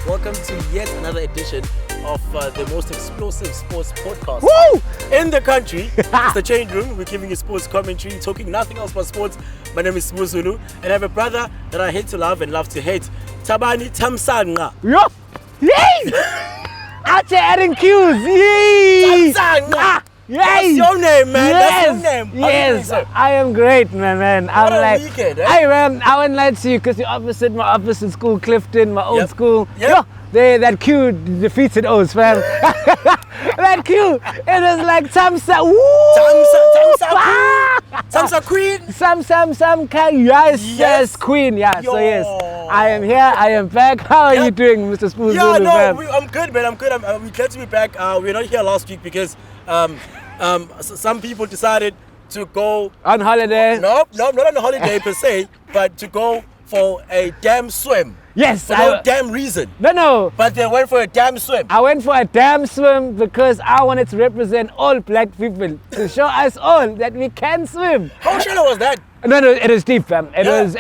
Welcome to yet another edition of the most explosive sports podcast Woo! in the country. It's the Changeroom. We're giving you sports commentary, talking nothing else but sports. My name is Sbu Zulu, and I have a brother that I hate to love and love to hate. Tabani Tamsanga. Yo! Yay! Out here adding cues. Yay! Tamsanga! Yay! That's your name, man. Yes. That's your name. How you doing, Yes, sir? I am great, man. What I'm a like, weekend, eh? hey man, I went light to you because you're opposite my opposite school, Clifton, my old Yep. school. Yep. Yo, that Q defeated O's, fam. That Q, it was like Tamsa. Woo! Tamsa Queen. Some kind. Yes, Queen. Yeah. So yes, I am here. I am back. How are you doing, Mr. Sbu Zulu? Yeah, no, fam? I'm good, man. I'm good. We're glad to be back. We're not here last week because some people decided to go On holiday. No, not on a holiday per se, but to go for a damn swim. Yes, For no damn reason. No. But they went for a damn swim. I went for a damn swim because I wanted to represent all black people to show us all that we can swim. How shallow was that? No, it was deep, fam. It was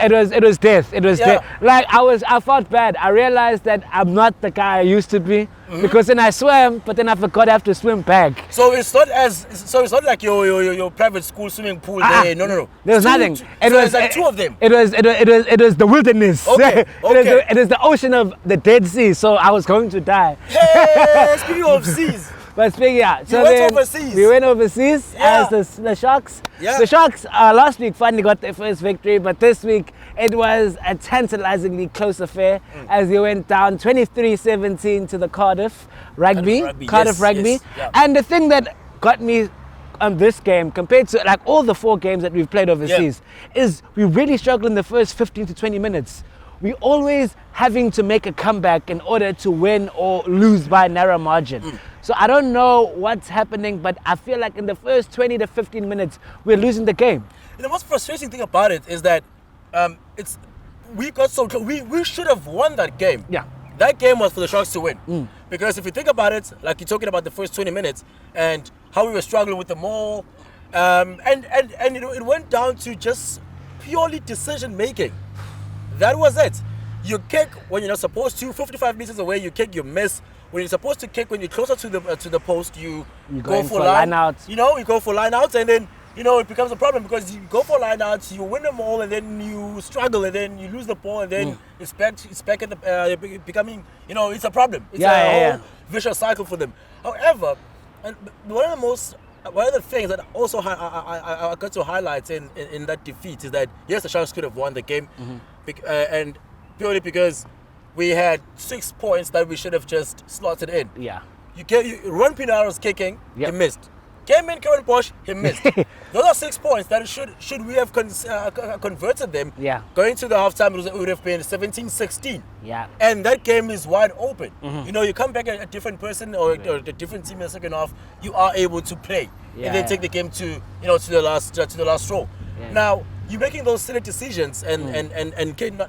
death. It was Yeah. death. Like I felt bad. I realized that I'm not the guy I used to be because then I swam, but then I forgot I have to swim back. So it's not like your private school swimming pool there. No. There was nothing. It was like two of them. It was the wilderness. Okay, okay. It is the ocean of the Dead Sea. So I was going to die. Hey, speaking of seas. But speaking, yeah. So went then overseas. We went overseas Yeah. as the Sharks. Yeah. The Sharks last week finally got their first victory, but this week it was a tantalizingly close affair as they went down 23-17 to the Cardiff Rugby. Yes, Rugby. yes, yeah. And the thing that got me on this game compared to like all the 4 games that we've played overseas is we really struggle in the first 15 to 20 minutes. We always having to make a comeback in order to win or lose by a narrow margin. So I don't know what's happening, but I feel like in the first 20 to 15 minutes, we're losing the game. And the most frustrating thing about it is that we got so close. We should have won that game. Yeah. That game was for the Sharks to win. Because if you think about it, like you're talking about the first 20 minutes and how we were struggling with the ball, and it went down to just purely decision making. That was it. You kick when you're not supposed to. 55 meters away, you kick, you miss. When you're supposed to kick, when you're closer to the post, you go for line out. You go for line outs, and then it becomes a problem because you go for line outs, you win them all, and then you struggle, and then you lose the ball, and then it's back at the becoming. It's a problem. It's a whole vicious cycle for them. However, and one of the things that also I got to highlight in that defeat is that yes, the Sharks could have won the game, and purely because we had 6 points that we should have just slotted in. Yeah. Ron Pinaro's kicking, Yep. he missed. Came in Kevin Bosch, he missed. Those are 6 points that should we have converted them. Yeah. Going to the halftime, it would have been 17-16. Yeah. And that game is wide open. You come back a different person or a different team in the second half, you are able to play and then take the game to the last straw. Yeah. Now you're making those silly decisions and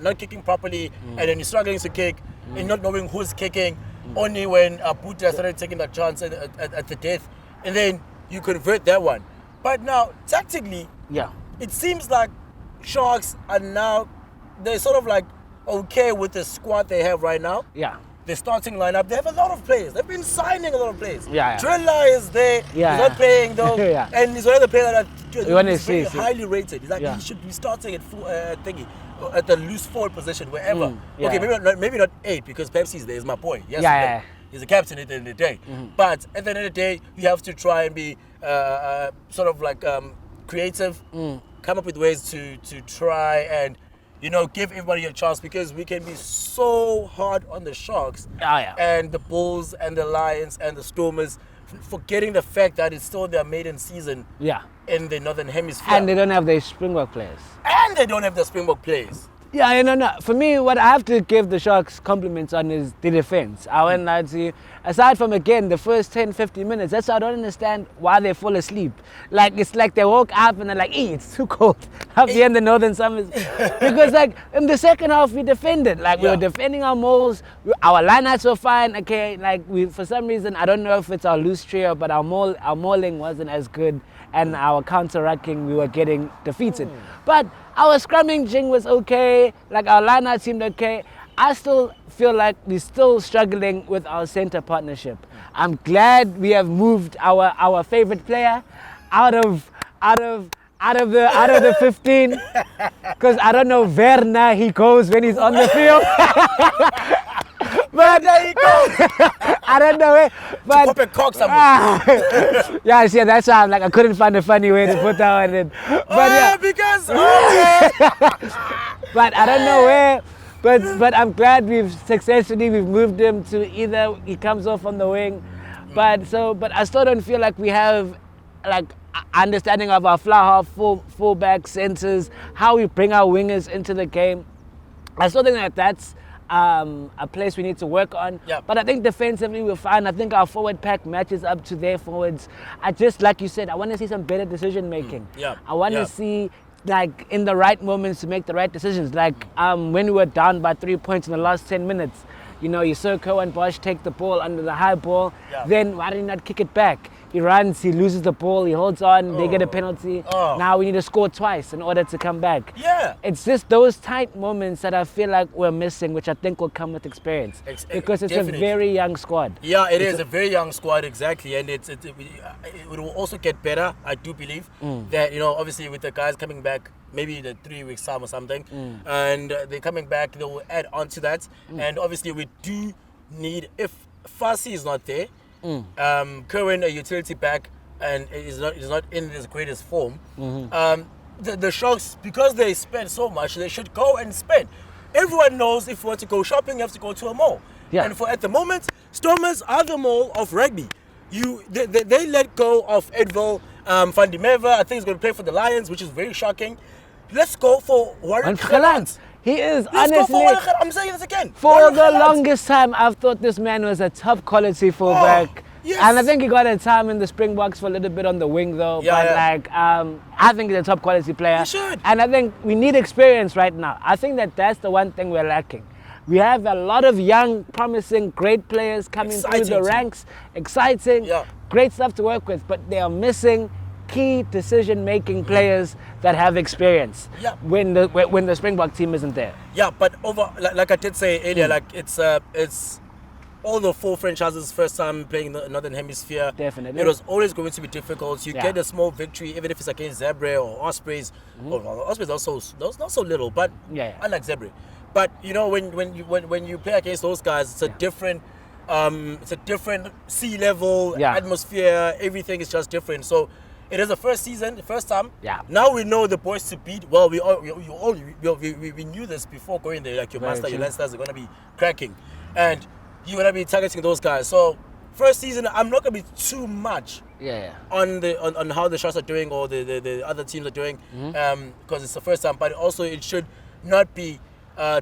not kicking properly, and then you're struggling to kick and not knowing who's kicking. Only when Buta started taking that chance at the death, and then you convert that one. But now tactically, it seems like Sharks are now they're sort of like okay with the squad they have right now. Yeah. The starting lineup, they have a lot of players. They've been signing a lot of players. Yeah. Drilla is there. Yeah. He's not playing though. Yeah. And he's one of the players that is very see. highly rated. He's like he should be starting at full at the loose forward position wherever. Okay, maybe not 8 because Pepsi's there is my boy. Yes, he's the captain at the end of the day. But at the end of the day, you have to try and be sort of like creative, come up with ways to try and give everybody a chance, because we can be so hard on the Sharks and the Bulls and the Lions and the Stormers, forgetting the fact that it's still their maiden season in the Northern Hemisphere. And they don't have their Springbok players. And they don't have the Springbok players. Yeah, no. For me, what I have to give the Sharks compliments on is the defense. I won't lie to you. Aside from, again, the first 10, 15 minutes, that's why I don't understand why they fall asleep. Like, it's like they woke up and they're like, it's too cold up here in the northern summers. Because, like, in the second half, we defended. Like, we were defending our mauls. Our lineouts were fine. Okay, like, for some reason, I don't know if it's our loose trio, but our mauling wasn't as good. And our counter-rucking, we were getting defeated. But our scrummaging was okay. Like, our lineout seemed okay. I still feel like we're still struggling with our center partnership. I'm glad we have moved our favorite player out of the 15, because I don't know where he goes when he's on the field. But there he goes. I don't know it. But pop a cock somewhere. yeah, that's why I'm like, I couldn't find a funny way to put that one in. But because but I don't know where. But I'm glad we've moved him to either he comes off on the wing, but I still don't feel like we have like understanding of our fly half, fullback, centers, how we bring our wingers into the game. I still think that that's a place we need to work on. Yep. But I think defensively we're fine. I think our forward pack matches up to their forwards. I just, like you said, I want to see some better decision making. I want to see, like, in the right moments to make the right decisions. Like when we were down by 3 points in the last 10 minutes, you know, Yisoko and Bosch take the ball under the high ball. Then why did he not kick it back? He runs, he loses the ball, he holds on, they get a penalty. Now we need to score twice in order to come back. It's just those tight moments that I feel like we're missing, which I think will come with experience. Because it's definitely a very young squad. Yeah, it is a very young squad, exactly. And it will also get better, I do believe. That, you know, obviously with the guys coming back, maybe in 3 weeks time or something, and they're coming back, they will add on to that. And obviously we do need, if Fassi is not there, Kerwin, a utility back, and is not in his greatest form. The Sharks, because they spend so much, they should go and spend. Everyone knows if you want to go shopping, you have to go to a mall. And at the moment, Stormers are the mall of rugby. They let go of Edville van der Merwe. I think he's going to play for the Lions, which is very shocking. Let's go for Warren Gelant. He is, Let's honestly, go for I'm saying this again. For the longest time, I've thought this man was a top quality fullback. And I think he got a time in the Springboks for a little bit on the wing though. I think he's a top quality player. He should. And I think we need experience right now. I think that's the one thing we're lacking. We have a lot of young, promising, great players coming through the ranks. Exciting, great stuff to work with, but they are missing key decision-making players that have experience when the Springbok team isn't there. But like I did say earlier, like it's all the 4 franchises first time playing the Northern Hemisphere. Definitely. It was always going to be difficult. You get a small victory, even if it's against Zebra or Ospreys. Ospreys also not so little, but unlike Zebra. But you know, when you play against those guys, it's a different sea level atmosphere. Everything is just different. So it is the first season, the first time. Now we know the boys to beat. Well, we knew this before going there. Like your Leinsters are going to be cracking, and you're going to be targeting those guys. So first season, I'm not going to be too much on how the Sharks are doing or the other teams are doing, because it's the first time. But also it should not be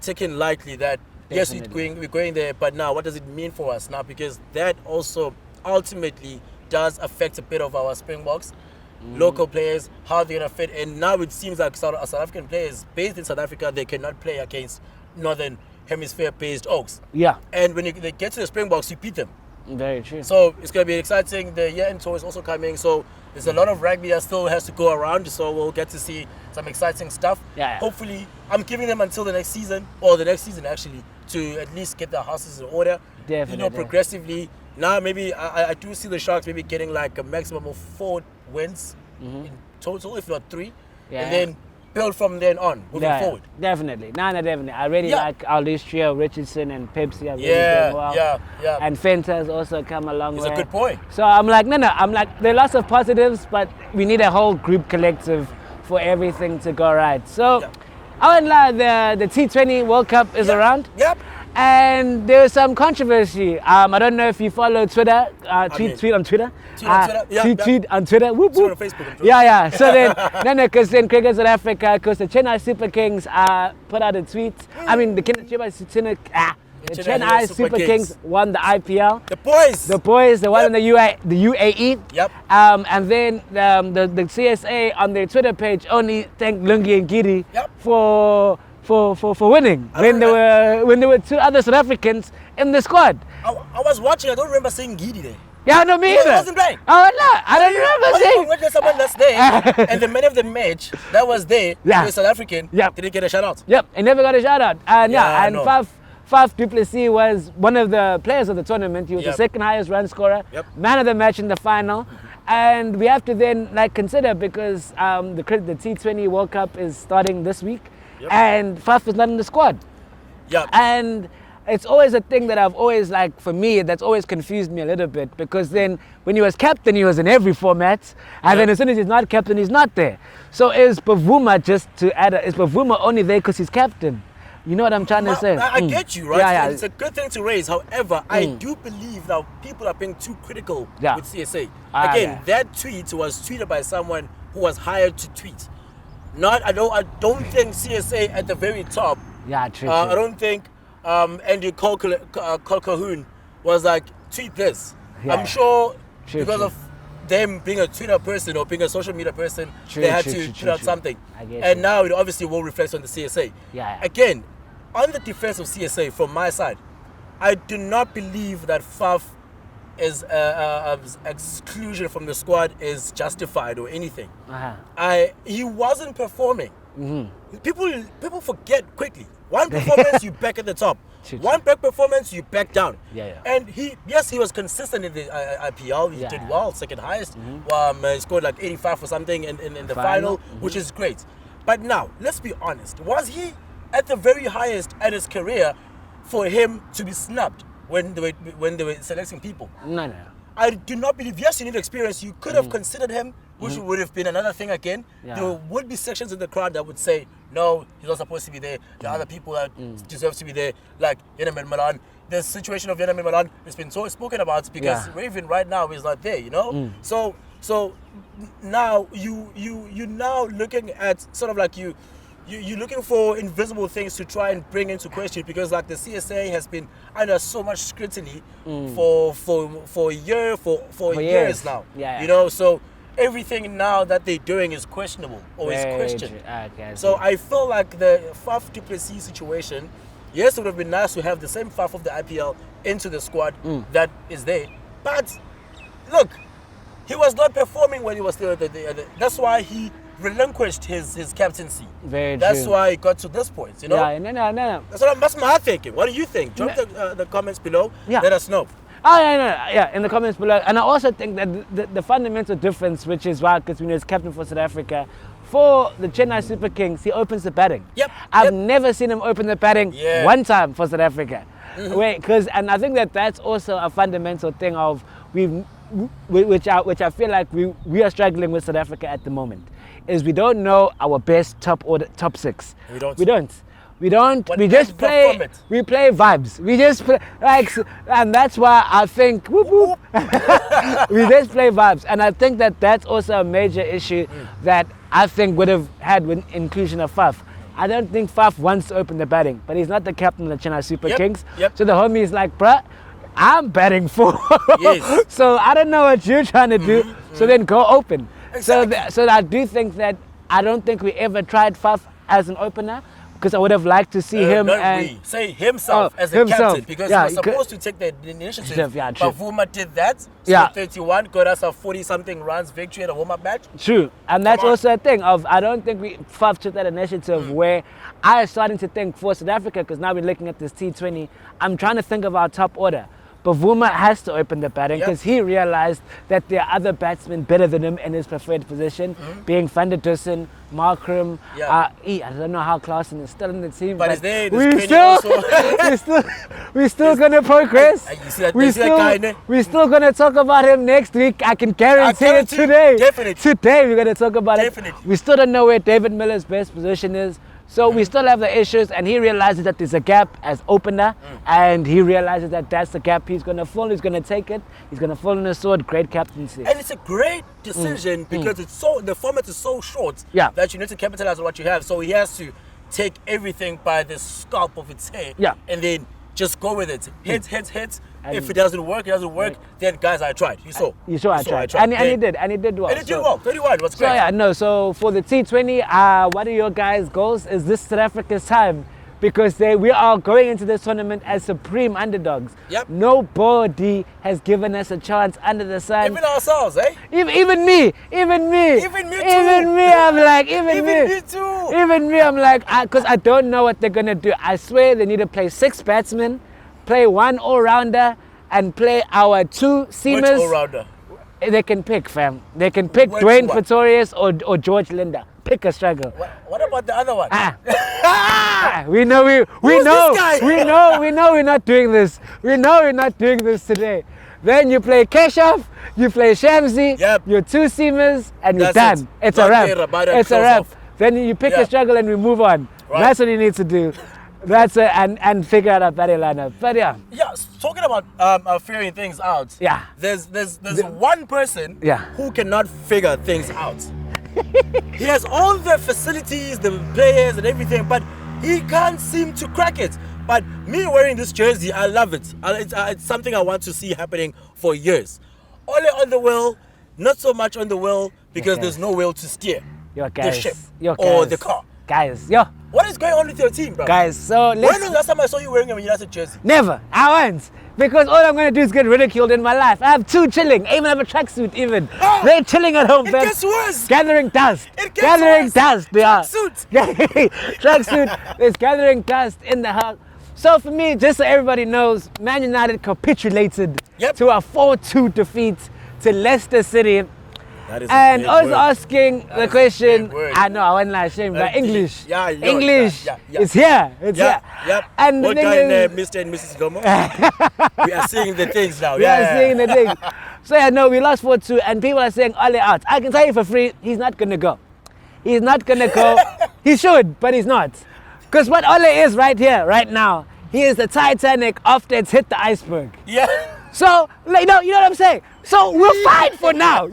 taken lightly that yes, we're going there, but now what does it mean for us now? Because that also ultimately does affect a bit of our Springboks. Local players, how they're going to fit. And now it seems like South African players based in South Africa, they cannot play against Northern Hemisphere-based Oaks. And when they get to the Springboks, you beat them. Very true. So it's going to be exciting. The year-end tour is also coming. So there's a lot of rugby that still has to go around. So we'll get to see some exciting stuff. Hopefully, I'm giving them until the next season, or the next season actually, to at least get their houses in order. Definitely. You know, progressively. Now maybe I do see the Sharks maybe getting like a maximum of 4 wins in total, if not 3, and then build from then on, moving forward. Definitely. Definitely. I really like our list trio, Richardson and Pepsi are really doing well. And Fenta has also come a long way. It's a good point. So I'm like, there are lots of positives, but we need a whole group collective for everything to go right. So I won't lie, the T20 World Cup is around. And there's some controversy. I don't know if you follow Twitter. Tweet on Twitter. Tweet on Twitter. Whoop, whoop. Tweet on Facebook. So then, because then Cricket South Africa, because the Chennai Super Kings put out a tweet. I mean, the Chennai Super Kings won the IPL. The boys, they won in the UAE. And then the CSA on their Twitter page only thanked Lungi and Giri for winning when there were 2 other South Africans in the squad. I was watching. I don't remember seeing Gidi there. No, me either. He wasn't playing. Oh no, I don't remember seeing. When there's someone that's there, and the man of the match that was there, was South African, didn't get a shout out. He never got a shout out. And Faf du Plessis was one of the players of the tournament. He was the second highest run scorer, man of the match in the final. And we have to then consider, because the T20 World Cup is starting this week, and Faf is not in the squad. And it's always a thing that I've always, for me, that's always confused me a little bit, because then when he was captain, he was in every format, and then as soon as he's not captain, he's not there. So is Bavuma, just to add, is Bavuma only there because he's captain? You know what I'm trying to say? I get you, right? It's a good thing to raise. However, I do believe that people are being too critical with CSA. Again, that tweet was tweeted by someone who was hired to tweet. I don't think CSA at the very top. True. I don't think Andy Colquhoun was like, tweet this. I'm sure because of them being a Twitter person or being a social media person, they had to put out something. And now it obviously will reflect on the CSA. Again, on the defense of CSA, from my side, I do not believe that Faf is exclusion from the squad is justified or anything. He wasn't performing. People forget quickly. One performance, you back at the top. One back performance, you back down. And he was consistent in the IPL. He did well, second highest. He scored like 85 or something in the final, which is great. But now, let's be honest. Was he at the very highest at his career for him to be snubbed when they were selecting people? No. I do not believe. Yes, you need experience. You could have considered him, which would have been another thing again. There would be sections in the crowd that would say, no, he's not supposed to be there. There are other people that deserve to be there, like Yeneman Malan. The situation of Yeneman Malan has been so spoken about because Raven right now is not there, you know? So now you now looking at sort of like you're looking for invisible things to try and bring into question, because like the CSA has been under so much scrutiny for years now. You know, so everything now that they're doing is questionable or is questioned. So I feel like the Faf du Plessis situation, yes, it would have been nice to have the same Faf of the IPL into the squad that is there. But look, he was not performing when he was still at the that's why he relinquished his captaincy. That's why he got to this point, you know? No. That's my thinking. What do you think? Drop the comments below. Let us know. In the comments below. And I also think that the fundamental difference, which is why, because when he was captain for South Africa, for the Chennai Super Kings, he opens the batting. I've never seen him open the batting one time for South Africa. And I think that's also a fundamental thing of which I feel like we are struggling with South Africa at the moment, is we don't know our best top six. We don't. We just play. We play vibes. We just play and that's why I think we just play vibes. And I think that's also a major issue that I think would have had with inclusion of Faf. I don't think Faf wants to open the batting, but he's not the captain of the Chennai Super Kings. So the homie is like, bruh, I'm batting 4. So I don't know what you're trying to do. So then go open. Exactly. So I do think that I don't think we ever tried Faf as an opener, because I would have liked to see him say himself as a captain, because he was supposed to take the initiative. Bavuma did that. So 31 got us a 40-something runs victory at a warm-up match. True, and that's also a thing of I don't think Faf took that initiative where I was starting to think for South Africa, because now we're looking at this T20. I'm trying to think of our top order. Bavuma has to open the batting because he realized that there are other batsmen better than him in his preferred position, being Van der Dussen, Markram. I don't know how Klaasen is still in the team, but we're still going to progress. We're still going to talk about him next week. I can guarantee it today. Definitely. Today we're going to talk about it. We still don't know where David Miller's best position is. So we still have the issues, and he realizes that there's a gap as opener, and he realizes that that's the gap he's going to fill. He's going to take it. He's going to fall on his sword. Great captaincy. And it's a great decision because the format is so short that you need to capitalize on what you have. So he has to take everything by the scalp of its hair and then just go with it. Hits. If it doesn't work, then guys, I tried. You saw I tried. And he did well. And he did well. 31 was great. So for the T20, what are your guys' goals? Is this South Africa's time? Because we are going into this tournament as supreme underdogs. Nobody has given us a chance under the sun. Even ourselves, eh? Even me. I'm like, even me too. Even me, I'm like, because I don't know what they're going to do. I swear they need to play 6 batsmen, play 1 all-rounder, and play our 2 seamers. Which all-rounder? They can pick, fam. They can pick Dwayne Pretorius or George Linda. Pick a struggle. What about the other one? We know Who's this guy? we know we're not doing this. We know we're not doing this today. Then you play Keshav, you play Shamsi, your 2 seamers, and you're done. It's a wrap. It's a wrap. Then you pick a struggle and we move on. Right. That's what you need to do. That's it, and figure out a better lineup. But yeah. Yeah, talking about figuring things out. Yeah. There's one person who cannot figure things out. He has all the facilities, the players and everything, but he can't seem to crack it. But me wearing this jersey, I love it. It's something I want to see happening for years. Only on the wheel, not so much on the wheel because there's no wheel to steer the ship or the car. Guys, what is going on with your team, bro? Guys, so when was the last time I saw you wearing a United jersey? Never. I won't. Because all I'm going to do is get ridiculed in my life. I have 2 chilling. I even have a tracksuit even. They're chilling at home. It gets worse. Gathering dust. It gets gathering worse. Dust. Yeah. Tracksuit. Tracksuit. There's gathering dust in the house. So for me, just so everybody knows, Man United capitulated to a 4-2 defeat to Leicester City. And I was asking the question, I know, I wasn't ashamed, but English. English is here. It's here. And what kind Mr. and Mrs. Dhlomo? We are seeing the things now. We are seeing the things. So yeah, no, we lost 4-2 and people are saying Ole out. I can tell you for free, he's not going to go. He's not going to go. He should, but he's not. Because what Ole is right here, right now, he is the Titanic after it's hit the iceberg. Yeah. So, you know what I'm saying? So we're fine for now,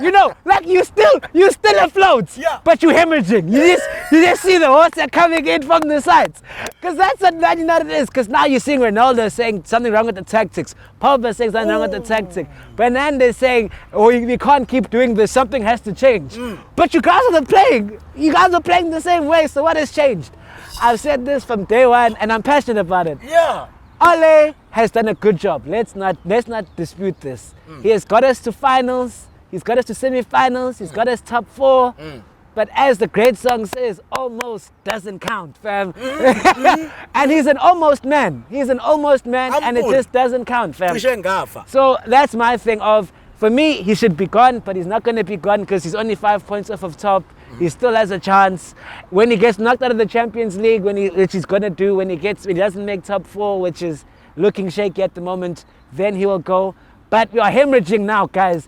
like you still afloat, but you're hemorrhaging. You just see the water coming in from the sides. Because that's what Man United is. Because now you're seeing Ronaldo saying something wrong with the tactics. Pogba saying something wrong with the tactics. Fernandes saying, we can't keep doing this, something has to change. But you guys are playing. You guys are playing the same way, so what has changed? I've said this from day one and I'm passionate about it. Yeah. Ole has done a good job. Let's not dispute this. He has got us to finals. He's got us to semi-finals. He's got us top 4. But as the great song says, almost doesn't count, fam. And he's an almost man. He's an almost man, and it just doesn't count, fam. So that's my thing of, for me, he should be gone, but he's not going to be gone because he's only 5 points off of top. He still has a chance. When he gets knocked out of the Champions League, which he's going to do, when he doesn't make top 4, which is looking shaky at the moment, then he will go. But we are hemorrhaging now, guys.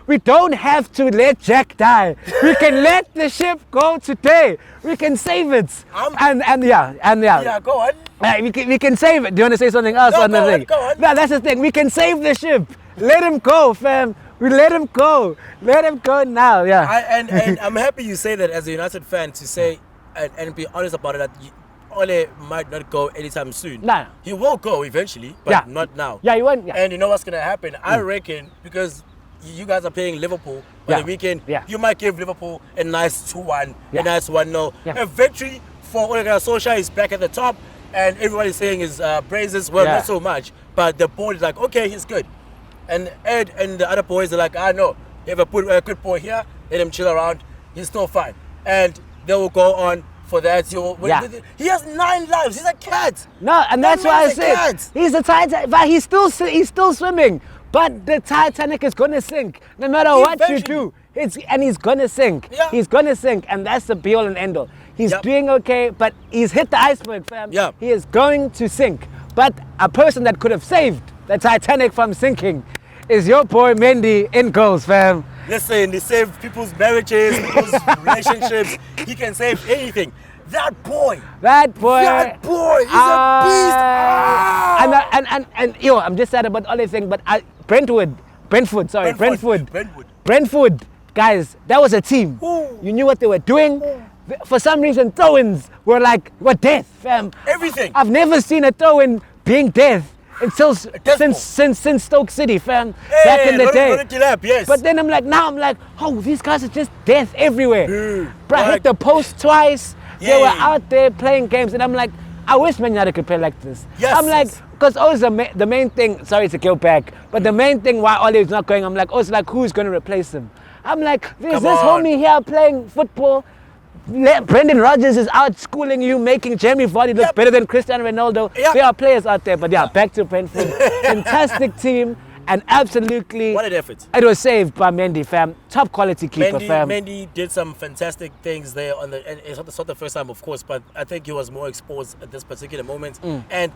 We don't have to let Jack die. We can let the ship go today. We can save it. Yeah, go on. We can save it. Do you want to say something else on the thing? Go on. No, that's the thing. We can save the ship. Let him go, fam. We let him go. Let him go now, And I'm happy you say that as a United fan, to say and be honest about it, that Ole might not go anytime soon. Nah. He will go eventually, but not now. Yeah, he won't. Yeah. And you know what's going to happen? I reckon, because you guys are playing Liverpool on the weekend, you might give Liverpool a nice 2-1, a nice 1-0. A victory for Ole Gunnar Solskjaer. Is back at the top, and everybody's saying his praises. Well, not so much, but the board is like, okay, he's good. And Ed and the other boys are like, I know, you have a good boy here, let him chill around, he's still fine. And they will go on for that. He has 9 lives, he's a cat. No, and that's why I said, he's a Titanic, but he's still swimming. But the Titanic is going to sink, no matter what you do. And he's going to sink. Yeah. He's going to sink, and that's the be-all and end-all. He's doing okay, but he's hit the iceberg, fam. Yeah. He is going to sink. But a person that could have saved the Titanic from sinking is your boy Mendy in goals, fam. Listen, he saved people's marriages, people's relationships. He can save anything. That boy, he's a beast. I'm just sad about all the thing, but Brentford, guys, that was a team. You knew what they were doing. For some reason, throw-ins were death, fam. Everything. I've never seen a throw-in being death since Stoke City, fam. Back in the day. But then I'm like, oh, these guys are just death everywhere. Bro, hit the post twice. They were out there playing games, and I'm like, I wish Man United could play like this. Yes. I'm like, because always the main thing, sorry to go back, but the main thing why Ole is not going, I'm like, who's going to replace him? I'm like, there's this homie here playing football. Brendan Rodgers is out schooling you, making Jamie Vardy look better than Cristiano Ronaldo. There are players out there, but back to Brentford. Fantastic team, and absolutely... What an effort. It was saved by Mendy, fam. Top quality keeper, fam. Mendy did some fantastic things there, and it's not the first time, of course, but I think he was more exposed at this particular moment. And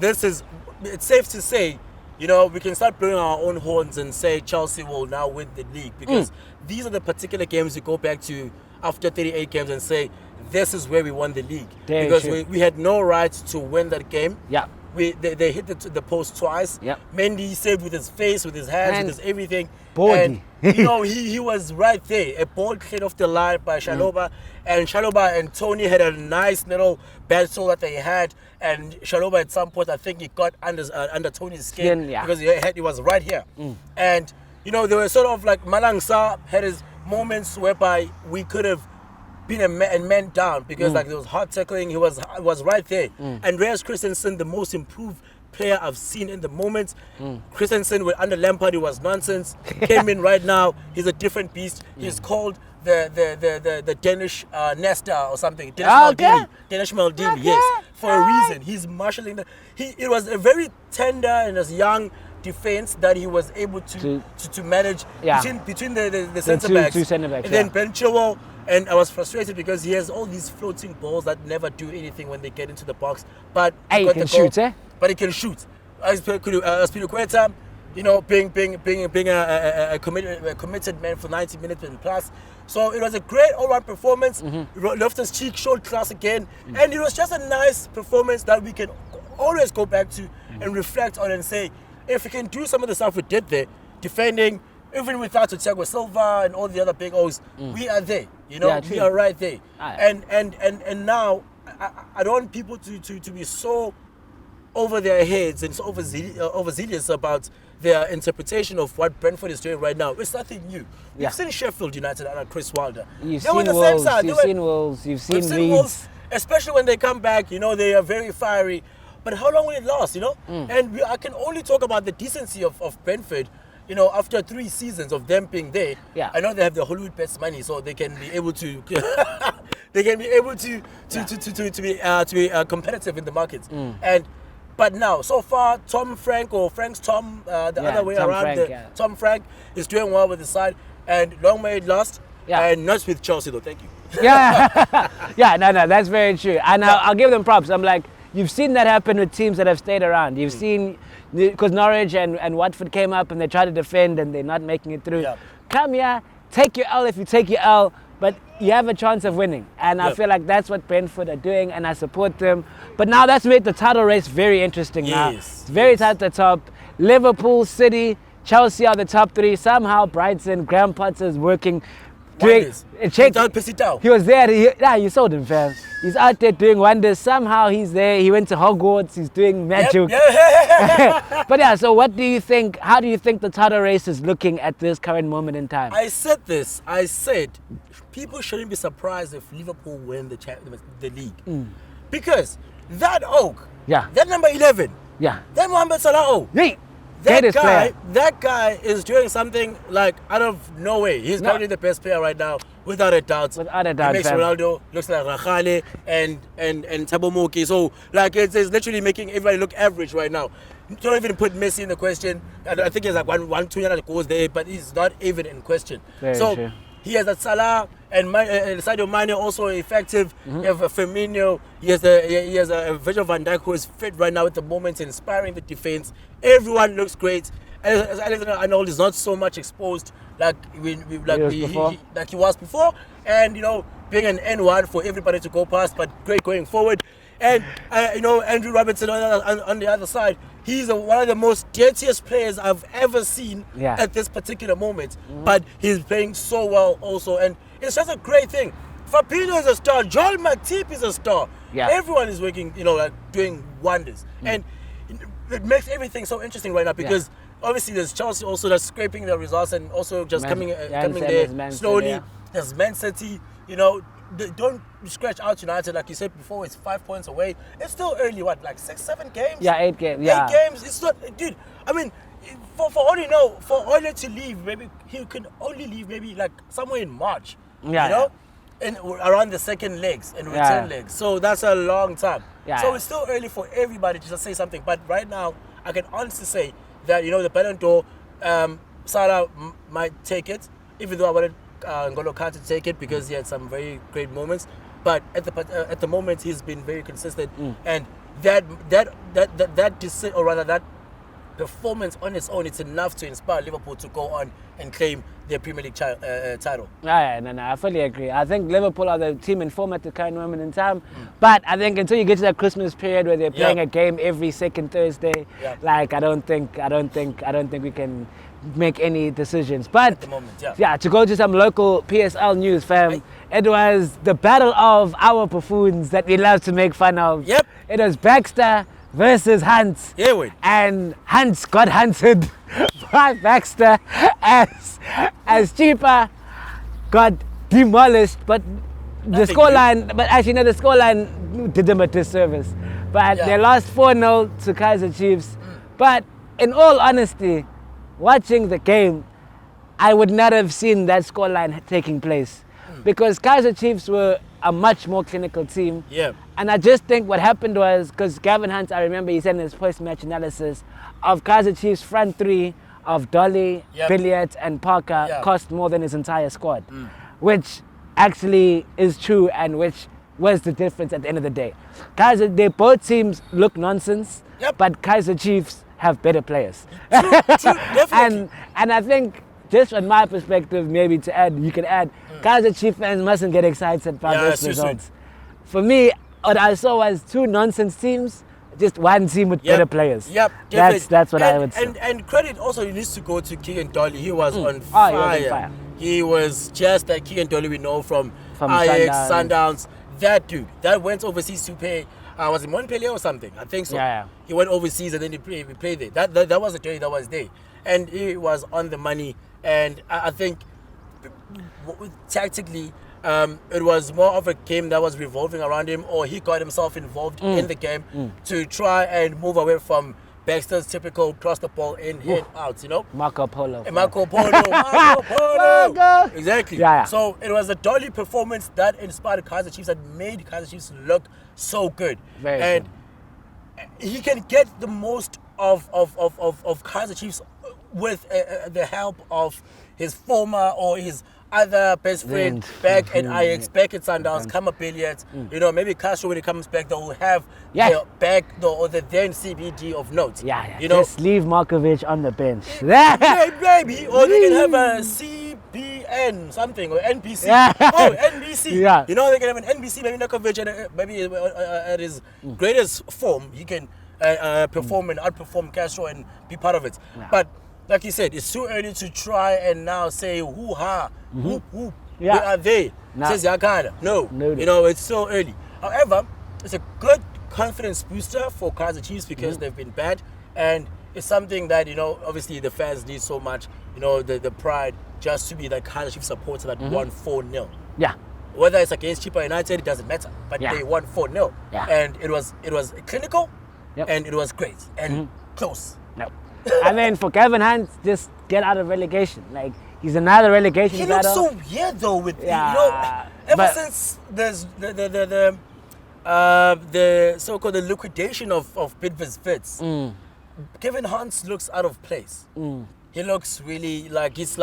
this is... It's safe to say, you know, we can start blowing our own horns and say Chelsea will now win the league, because these are the particular games you go back to after 38 games and say, this is where we won the league. Because we had no right to win that game. Yeah. They hit the post twice. Yeah. Mendy saved with his face, with his hands, with his everything. Body. And, you know, he was right there. A ball cleared off the line by Chalobah. And Chalobah and Tony had a nice little battle that they had. And Chalobah at some point, I think he got under Tony's skin. Because he was right here. And, you know, they were sort of like Malang Sarr had his moments whereby we could have been a man down, because like there was hard tackling, he was right there. Andreas Christensen, the most improved player I've seen in the moment. Christensen under Lampard, he was nonsense. Came in right now, he's a different beast. He's called the Danish Nesta or something. Danish Maldini, yes, for a reason. He's marshalling it was a very tender and as young defense that he was able to manage between the centre backs. Two centre backs. And then Ben Chilwell, and I was frustrated because he has all these floating balls that never do anything when they get into the box. But he can shoot, But he can shoot. Aspilicueta, you know, being a committed man for 90 minutes and plus. So it was a great all-round performance. Loftus-Cheek showed class again, and it was just a nice performance that we can always go back to and reflect on and say, if we can do some of the stuff we did there, defending, even without Thiago Silva and all the other big O's, we are there. You know, we are right there. And now, I don't want people to be so over their heads and so overzealous about their interpretation of what Brentford is doing right now. It's nothing new. You've seen Sheffield United under Chris Wilder. You've seen Wolves, you've seen Leeds. Especially when they come back, you know, they are very fiery. But how long will it last, you know? And I can only talk about the decency of Brentford, you know, after 3 seasons of them being there. I know they have the Hollywood best money, so they can be able to they can be able to be competitive in the market. But now, so far, Tom Frank, or Frank's Tom, other way Tom around, Frank, Tom Frank is doing well with his side, and long may it last. And not with Chelsea though. Thank you. No, that's very true. And I'll give them props. I'm like, you've seen that happen with teams that have stayed around. You've seen, because Norwich and Watford came up and they tried to defend and they're not making it through. Come here, take your L if you take your L, but you have a chance of winning. And I feel like that's what Brentford are doing, and I support them. But now that's made the title race very interesting now. It's very tight at the top. Liverpool, City, Chelsea are the top 3. Somehow Brighton, Graham Potter's working. He was there. You sold him, fam. He's out there doing wonders. Somehow he's there. He went to Hogwarts. He's doing magic. But so what do you think? How do you think the title race is looking at this current moment in time? I said people shouldn't be surprised if Liverpool win the league, because that oak, that number 11, that Mohamed Salah, that guy is doing something like out of nowhere. He's probably the best player right now, without a doubt. He makes Ronaldo looks like Rachale and Thabo Moki. So like it's literally making everybody look average right now. Don't even put Messi in the question. I think he's like 1-2 goals there, but he's not even in question. Very true. He has a Salah and Sadio Mane also effective. You have a Firmino. He has a Virgil van Dijk who is fit right now at the moment, inspiring the defense. Everyone looks great. Alexander Arnold is not so much exposed like he was before, and you know, being an N1 for everybody to go past, but great going forward. And you know, Andrew Robertson on the other side, he's one of the most dirtiest players I've ever seen at this particular moment. But he's playing so well also, and it's just a great thing. Fabinho is a star. Joel Matip is a star. Everyone is working, you know, like doing wonders, and it makes everything so interesting right now because obviously there's Chelsea also that's scraping their results and also just coming there slowly. There's Man City, you know. Don't scratch out United, like you said before. It's 5 points away. It's still early. What, like 6-7 games? 8 games. 8 games. It's not, dude. I mean, for all you know, for Ole to leave, maybe he can only leave maybe like somewhere in March. You know, around the second legs and return legs. So that's a long time. So it's still early for everybody to just say something. But right now, I can honestly say that, the Ballon d'Or, Salah might take it, even though I wanted N'Golo Kante to take it because he had some very great moments. But at the moment, he's been very consistent. And that performance on its own, it's enough to inspire Liverpool to go on and claim their Premier League title. No, I fully agree. I think Liverpool are the team in form at the current moment in time. But I think until you get to that Christmas period where they're playing a game every second Thursday, I don't think we can make any decisions. But at the moment, to go to some local PSL news, fam. It was the battle of our buffoons that we love to make fun of. Yep. It was Baxter versus Hunt. Yeah, wait. And Hunt got hunted by Baxter as Cheaper got demolished. But the scoreline did them a disservice. But they lost 4-0 to Kaizer Chiefs. But in all honesty, watching the game, I would not have seen that scoreline taking place. Because Kaizer Chiefs were a much more clinical team. Yeah. And I just think what happened was, because Gavin Hunt, I remember he said in his post-match analysis, of Kaizer Chiefs' front three of Dolly, Billiard and Parker cost more than his entire squad. Which actually is true and which was the difference at the end of the day. Both teams look nonsense, but Kaizer Chiefs have better players. True, definitely. And I think, just from my perspective, maybe to add, you can add, Kaizer Chiefs fans mustn't get excited by those results. For me, what I saw was two nonsense teams, just one team with better players. Yep, that's what I would say. And credit also needs to go to Keegan Dolly. He was on fire. He was just like Keegan Dolly we know from Ajax, Sundowns. That dude, that went overseas to play. Was it Montpellier or something? I think so. He went overseas and then he played there. That was the day that was there. And he was on the money. And I think tactically, it was more of a game that was revolving around him, or he got himself involved in the game to try and move away from Baxter's typical cross the ball in, head out, Marco Polo. Marco Polo. Exactly. So it was a Dolly performance that inspired Kaizer Chiefs, that made Kaizer Chiefs look so good. And he can get the most of Kaizer Chiefs with the help of his former or his other best friend back at Ajax, back at Sundowns, Kama Billiards. Maybe Castro, when he comes back, they will have the back or the then CBD of note. Just leave Markovic on the bench. Maybe. Or they can have a CBN something, or NBC. NBC. They can have an NBC, maybe Markovic, and maybe at his greatest form, he can perform and outperform Castro and be part of it. But like you said, it's too early to try and now say hoo-ha, whoop, where are they? Says Yakada. No, it's so early. However, it's a good confidence booster for Kaizer Chiefs because they've been bad, and it's something that, obviously the fans need so much, the pride just to be the Kaizer Chiefs supporter that won 4-0. Whether it's against Chippa United, it doesn't matter, but they won 4-0. And it was clinical, and it was great, and close. And then for Kevin Hunt, just get out of relegation. Like, he's another relegation battle. He looks so weird though with ever since there's the so-called the liquidation of Bidvis Fits. Kevin Hunt looks out of place. He looks really like he's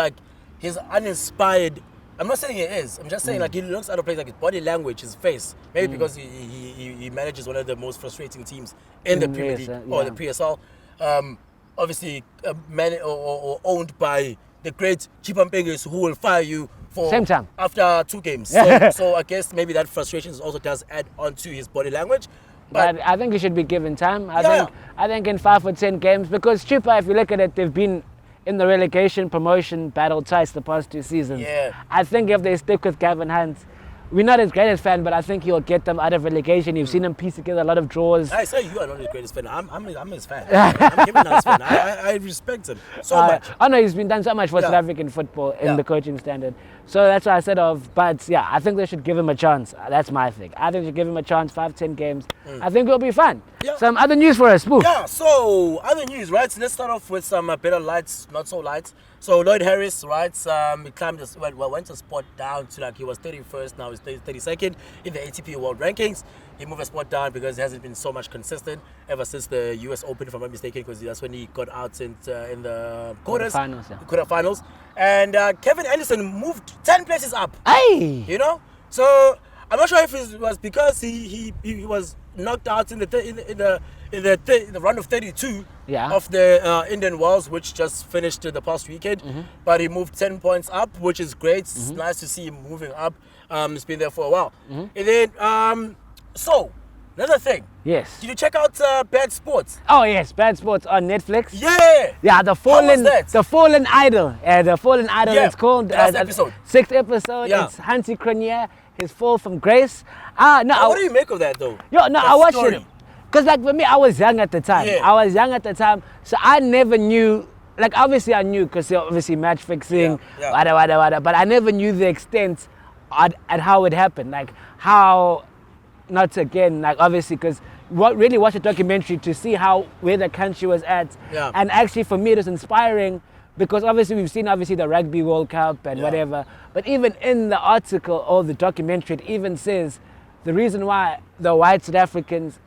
uninspired. I'm not saying he is. I'm just saying like he looks out of place, like his body language, his face. Maybe because he manages one of the most frustrating teams in the Premier League or the PSL. Obviously or owned by the great Chipampengis, who will fire you for same time after 2 games. So I guess maybe that frustration also does add on to his body language. But I think he should be given time. I think in 5 or 10 games, because Chippa, if you look at it, they've been in the relegation promotion battle twice the past 2 seasons. I think if they stick with Gavin Hunt, we're not his greatest fan, but I think he'll get them out of relegation. You've seen him piece together a lot of draws. I say you are not his greatest fan. I'm his fan. I'm giving his fan. I respect him so much. I know he's been done so much for South African football in the coaching standard. So that's why I said but yeah, I think they should give him a chance. That's my thing. I think they should give him a chance, 5-10 games. I think it'll be fun. Yeah. Some other news for us, Sbu. Yeah, so other news, right? So let's start off with some better lights, not so light. So Lloyd Harris, right? He climbed went a spot down to he was 31st, now he's 32nd in the ATP World Rankings. He moved a spot down because he hasn't been so much consistent ever since the US Open, if I'm not mistaken, because that's when he got out in the quarterfinals. And Kevin Anderson moved 10 places up. Hey! You know? So I'm not sure if it was because he was knocked out in the round of 32 of the Indian Wells, which just finished the past weekend. But he moved 10 points up, which is great. It's nice to see him moving up. He's been there for a while. And then, so another thing. Yes. Did you check out Bad Sports? Oh yes, Bad Sports on Netflix. Yeah. Yeah, the fallen idol. The fallen idol. Yeah. It's called Last episode. 6th episode. Yeah. It's Hansi Cronje, his fall from grace. What do you make of that though? I watched it. Because for me, I was young at the time. Yeah. So I never knew, obviously I knew because obviously match fixing, wada, but I never knew the extent at how it happened. Obviously, because really watch a documentary to see where the country was at. Yeah. And actually for me it was inspiring because obviously we've seen the Rugby World Cup and whatever, but even in the article or the documentary it even says the reason why the white South Africans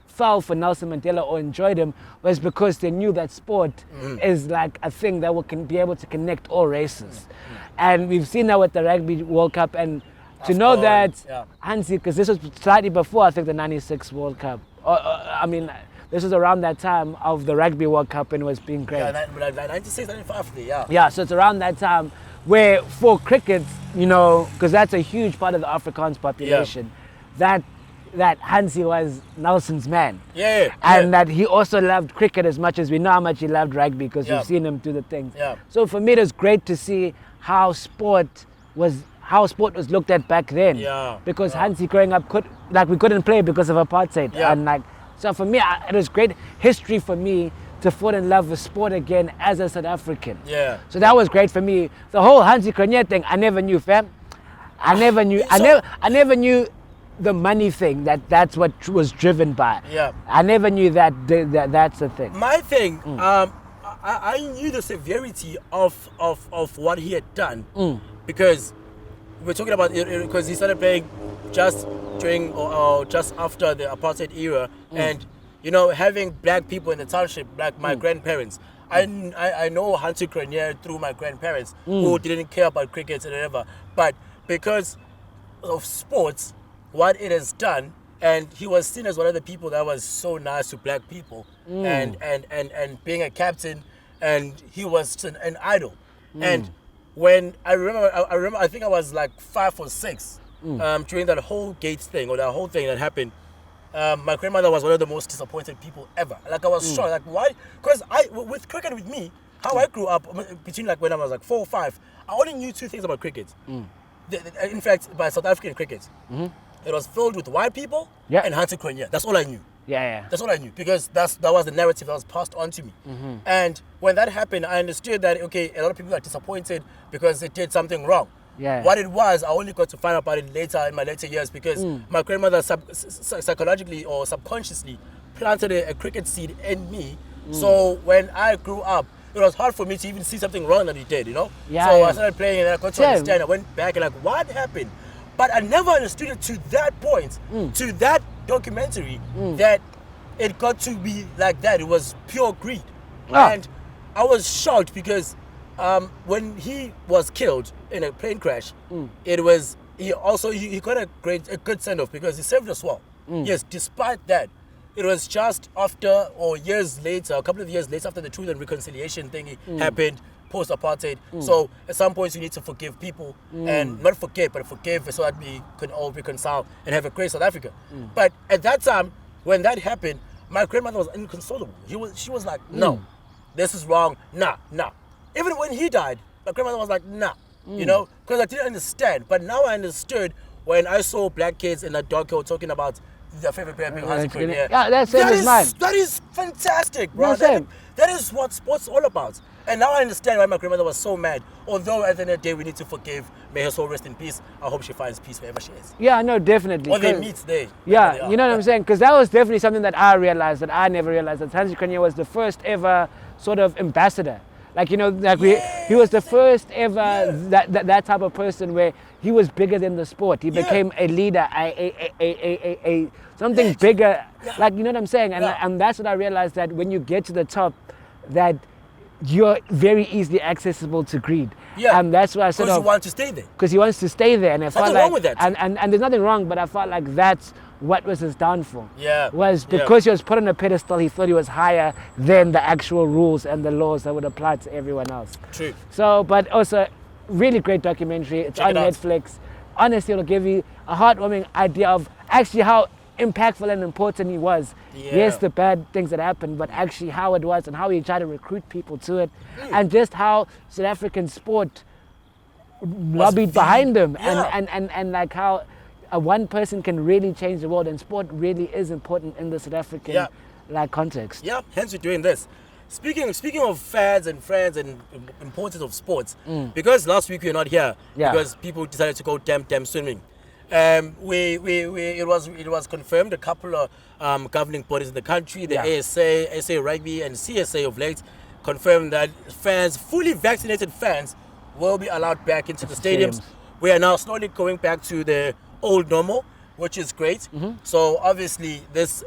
fell for Nelson Mandela or enjoyed him was because they knew that sport is a thing that can be able to connect all races. And we've seen that with the Rugby World Cup, and to know that Hansi, because this was slightly before I think the 96 World Cup. This was around that time of the Rugby World Cup and it was being great. Yeah, 96, 95, yeah. Yeah, so it's around that time where for cricket, because that's a huge part of the Afrikaans population, that Hansi was Nelson's man. And that he also loved cricket as much as we know how much he loved rugby because we've seen him do the things. So for me it was great to see how sport was looked at back then. Because Hansi growing up we couldn't play because of apartheid. And so for me it was great history for me to fall in love with sport again as a South African. So that was great for me. The whole Hansi Cronje thing I never knew, fam. I never knew the money thing that's what was driven by. I never knew that's the thing. My thing, I knew the severity of what he had done because we're talking about it because he started playing just during or just after the apartheid era, and having black people in the township, like my grandparents. I know Hansi Cronje through my grandparents who didn't care about cricket and whatever, but because of sports, what it has done, and he was seen as one of the people that was so nice to black people, and being a captain, and he was an idol. And when I remember, I think I was 5 or 6 during that whole Gates thing or that whole thing that happened. My grandmother was one of the most disappointed people ever. I was shocked. Why? Because with cricket with me, how I grew up between when I was 4 or 5, I only knew 2 things about cricket. In fact, by South African cricket. It was filled with white people and Hansi Cronje. That's all I knew. That's all I knew because that was the narrative that was passed on to me. And when that happened, I understood that, okay, a lot of people are disappointed because they did something wrong. What it was, I only got to find out about it later in my later years because my grandmother psychologically or subconsciously planted a cricket seed in me. So when I grew up, it was hard for me to even see something wrong that he did, So I started playing and I got to understand. I went back and what happened? But I never understood it to that point, to that documentary, that it got to be like that. It was pure greed. And I was shocked because when he was killed in a plane crash, it was, he got a good send-off because he served us well. Yes, despite that, it was just after or years later, a couple of years later after the Truth and Reconciliation thing happened, post-apartheid. So at some points you need to forgive people and not forget, but forgive so that we can all reconcile and have a great South Africa. But at that time, when that happened, my grandmother was inconsolable. She was like, no, this is wrong, nah. Even when he died, my grandmother was like, nah, because I didn't understand. But now I understood when I saw black kids in that doco talking about their favorite player being Hansi Cronje. That's mine. That is fantastic, bro. That is what sports is all about. And now I understand why my grandmother was so mad. Although at the end of the day, we need to forgive. May her soul rest in peace. I hope she finds peace wherever she is. Yeah, no, definitely. Or they meet there. Yeah, you know what I'm saying? Because that was definitely something that I realized, that I never realized, that Tanzi Kanye was the first ever sort of ambassador. Like, you know, like he was the first ever that type of person where he was bigger than the sport. He became a leader, something bigger. Like, you know what I'm saying? And that's what I realized, that when you get to the top, that you're very easily accessible to greed. Yeah. And that's why I sort of... Because you want to stay there. Because he wants to stay there. And I felt nothing wrong with that. And there's nothing wrong, but I felt like that's what was his downfall. Yeah. Was because he was put on a pedestal, he thought he was higher than the actual rules and the laws that would apply to everyone else. True. So, but also, really great documentary. It's on Netflix. Honestly, it'll give you a heartwarming idea of actually how impactful and important he was. Yes, the bad things that happened, but actually how it was and how he tried to recruit people to it, and just how South African sport lobbied behind him, and like how one person can really change the world, and sport really is important in the South African like context. Yeah, hence we're doing this. Speaking of fans and friends and importance of sports, because last week we were not here because people decided to go damn swimming. It was confirmed, a couple of governing bodies in the country, the ASA, SA Rugby, and CSA of late, confirmed that fans, fully vaccinated fans, will be allowed back into the stadiums. We are now slowly going back to the old normal, which is great. So obviously, this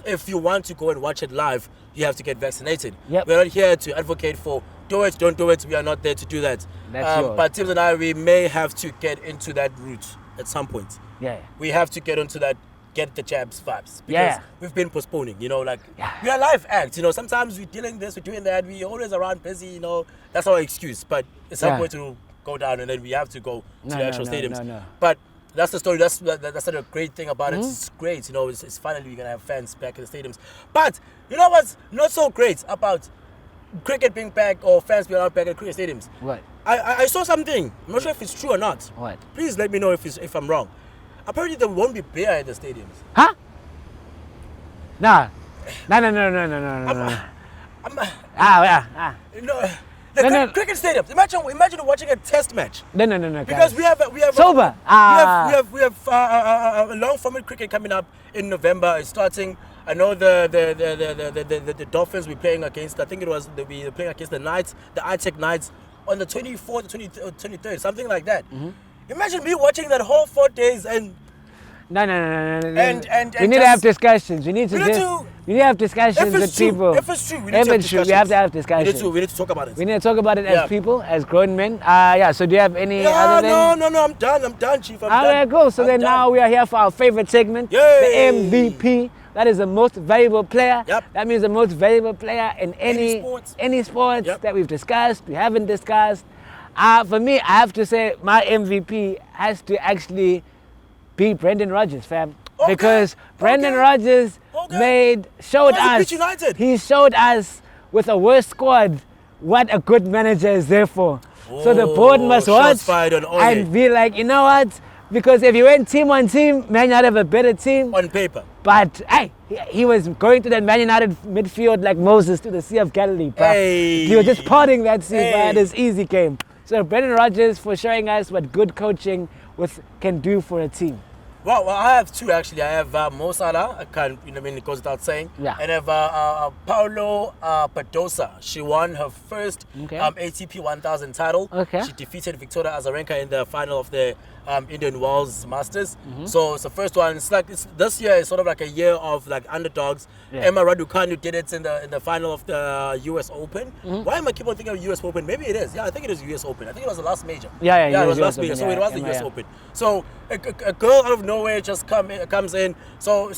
if you want to go and watch it live, you have to get vaccinated. We're not here to advocate for do it, don't do it. We are not there to do that. But Tibs and I, we may have to get into that route at some point. We have to get onto that, get the jabs vibes, because we've been postponing, you know, like we are live acts, you know, sometimes we're dealing this, we're doing that, we always around busy, you know, that's our excuse, but at some point it will go down and then we have to go to the actual stadiums. But that's the story, that's a great thing about it. It's great, you know, it's finally we're gonna have fans back in the stadiums. But you know what's not so great about cricket being back or fans being out back at cricket stadiums? What? I saw something. I'm not sure if it's true or not. What? Please let me know if I'm wrong. Apparently there won't be beer at the stadiums. Huh? No. No. Cricket stadiums. Imagine watching a test match. No. Because we have sober. We have a long format cricket coming up in November. It's starting. I know the Dolphins we're playing against. I think we were playing against the Knights, the iTech Knights, on the 24th, 23rd, something like that. Imagine me watching that whole 4 days and... No. And we need to have discussions. We need to have discussions with people. If it's true, we need to have discussions. We have to have discussions. We need to talk about it. We need to talk about it as people, as grown men. So do you have any other thing? No, I'm done, Chief. I'm done. Alright, cool. So then now we are here for our favorite segment, the MVP. That is the most valuable player. That means the most valuable player in any sports that we've discussed, we haven't discussed. For me, I have to say my MVP has to actually be Brendan Rodgers, fam. Because Brendan Rodgers showed us. He showed us with a worse squad what a good manager is there for. So the board must watch and be like, you know what? Because if you went team on team, Man United have a better team. On paper. But hey, he was going to that Man United midfield like Moses to the Sea of Galilee. He was just parting that sea, but it's easy game. So Brendan Rodgers for showing us what good coaching can do for a team. Well, I have two actually. I have Mo Salah, it goes without saying. And I have Paulo Badosa. She won her first ATP 1000 title. She defeated Victoria Azarenka in the final of the Indian Wells Masters. So it's the first one. This year is sort of like a year of like underdogs. Emma Raducanu did it in the final of the US Open. Why am I keep on thinking of US Open? Maybe it is. Yeah, I think it is US Open. I think it was the last major. It was last major. So it was the US Open. So a girl out of nowhere just comes in. So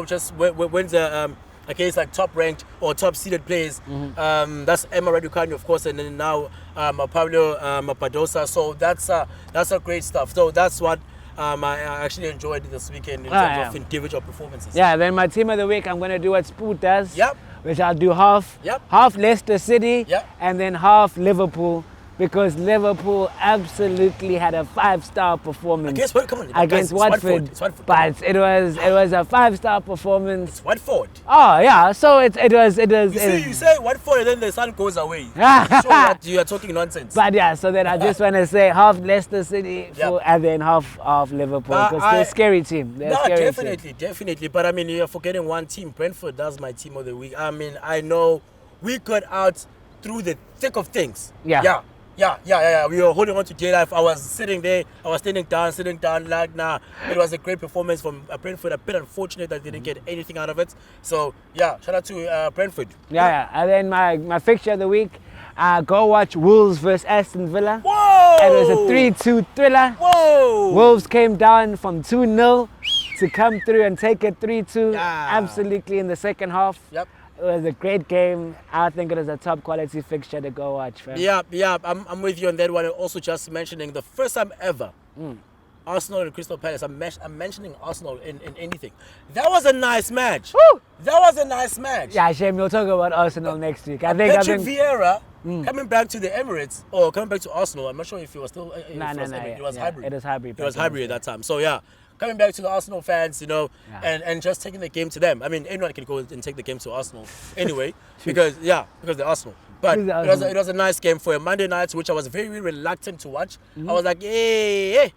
just wins a case like top ranked or top seeded players. That's Emma Raducanu, of course, and then now Pablo Badosa. So that's a great stuff. So that's what I actually enjoyed this weekend in terms of individual performances. Then my team of the week, I'm going to do what Sbu does. Which I'll do half Leicester City and then half Liverpool. because Liverpool absolutely had a 5-star performance against against Watford. It's Watford. But it was a 5-star performance. It's Watford. Oh yeah, so it was. You say Watford and then the sun goes away. I'm sure that you are talking nonsense. But yeah, so then I just want to say half Leicester City and then half Liverpool, because they're a scary team. Definitely. But I mean, you're forgetting one team. Brentford, that's my team of the week. I mean, I know we got out through the thick of things. Yeah. We were holding on to J-Life. I was sitting there. I was sitting down. Like, nah. It was a great performance from Brentford. A bit unfortunate that they didn't get anything out of it. So, yeah, shout out to Brentford. Yeah. And then my fixture of the week, go watch Wolves versus Aston Villa. Whoa! And it was a 3-2 thriller. Whoa! Wolves came down from 2-0 to come through and take it 3-2 absolutely in the second half. Yep. It was a great game. I think it was a top quality fixture to go watch, fam. Yeah. I'm with you on that one. And also just mentioning the first time ever, Arsenal and Crystal Palace. I'm mentioning Arsenal in anything. That was a nice match. Woo! That was a nice match. Yeah, Shem, we'll talk about Arsenal next week. I think Vieira coming back to the Emirates or coming back to Arsenal. I'm not sure if he was still. It was hybrid. It was hybrid at that time. So yeah. Coming back to the Arsenal fans, and just taking the game to them. I mean, anyone can go and take the game to Arsenal anyway, because they're Arsenal. But it was a nice game for a Monday night, which I was very reluctant to watch. I was like, hey,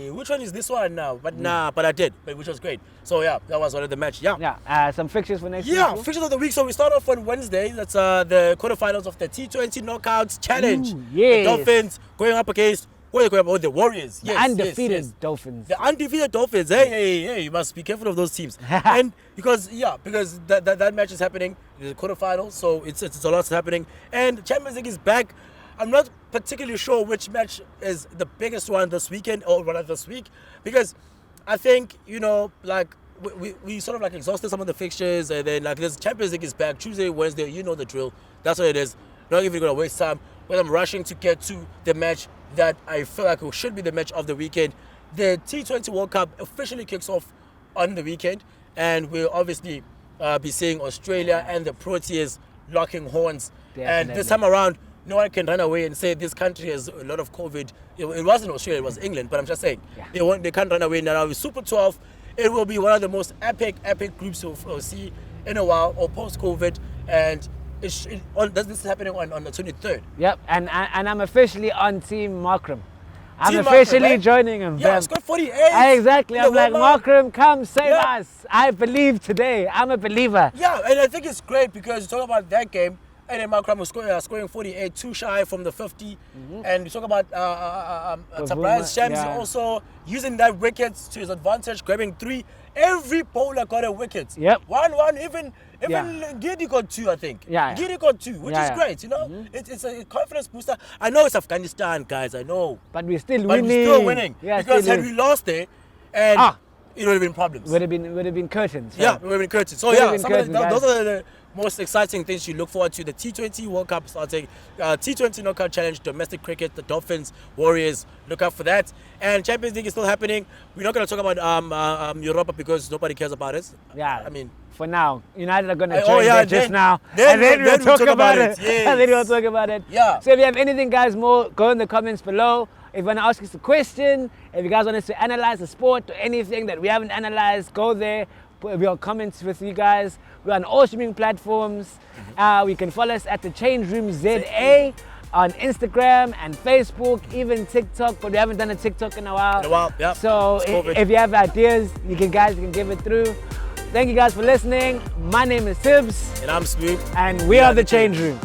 which one is this one now? But but I did, which was great. So yeah, that was one of the match. Yeah. Some fixtures for next week. Yeah, fixtures of the week. So we start off on Wednesday. That's the quarterfinals of the T20 Knockouts Challenge. The Dolphins going up against. The Warriors. The undefeated Dolphins. The undefeated Dolphins. Hey, you must be careful of those teams. And because that match is happening, the quarterfinals, so it's a lot happening. And Champions League is back. I'm not particularly sure which match is the biggest one this weekend or rather this week, because I think, we sort of like exhausted some of the fixtures, and then this Champions League is back Tuesday, Wednesday, you know the drill. That's what it is. Not even going to waste time, but I'm rushing to get to the match that I feel like it should be the match of the weekend. The T20 World Cup officially kicks off on the weekend, and we'll obviously be seeing Australia and the Proteas locking horns. Definitely. And this time around, no one can run away and say this country has a lot of COVID. It wasn't Australia, it was England, but I'm just saying, they can't run away now. With Super 12, it will be one of the most epic groups we'll see in a while, or post-COVID, and this is happening on the 23rd. Yep, and I'm officially on Team Markram. I'm officially joining him. Yeah, scored 48. Exactly. I'm like, Markram, come save us. I believe today. I'm a believer. Yeah, and I think it's great because you talk about that game, and then Markram was scoring 48, too shy from the 50. And you talk about Tobias Shams also using that wicket to his advantage, grabbing 3. Every bowler got a wicket. Yep. 1-1, even Gidi got 2, I think. Yeah. Gidi got 2, which is great, It's a confidence booster. I know it's Afghanistan, guys, I know. But we're still winning. We're still winning. Yeah, because had we lost there, and it would have been problems. Would have been curtains. Yeah, it would have been curtains. So those are the most exciting things you look forward to. The T20 World Cup starting, T20 Knockout Challenge, domestic cricket, the Dolphins, Warriors, look out for that. And Champions League is still happening. We're not going to talk about Europa because nobody cares about it. Yeah. I mean, for now, United are going to join just now. And then we'll talk about it. Yes. And then we'll talk about it. Yeah. So if you have anything, guys, more, go in the comments below. If you want to ask us a question, if you guys want us to analyze the sport or anything that we haven't analyzed, go there. Put your comments with you guys. We're on all streaming platforms. We can follow us at the Changeroom ZA on Instagram and Facebook, even TikTok, but we haven't done a TikTok in a while. Yeah. So if you have ideas, you can give it through. Thank you guys for listening. My name is Tibs. And I'm Sbu. And we are the Changeroom.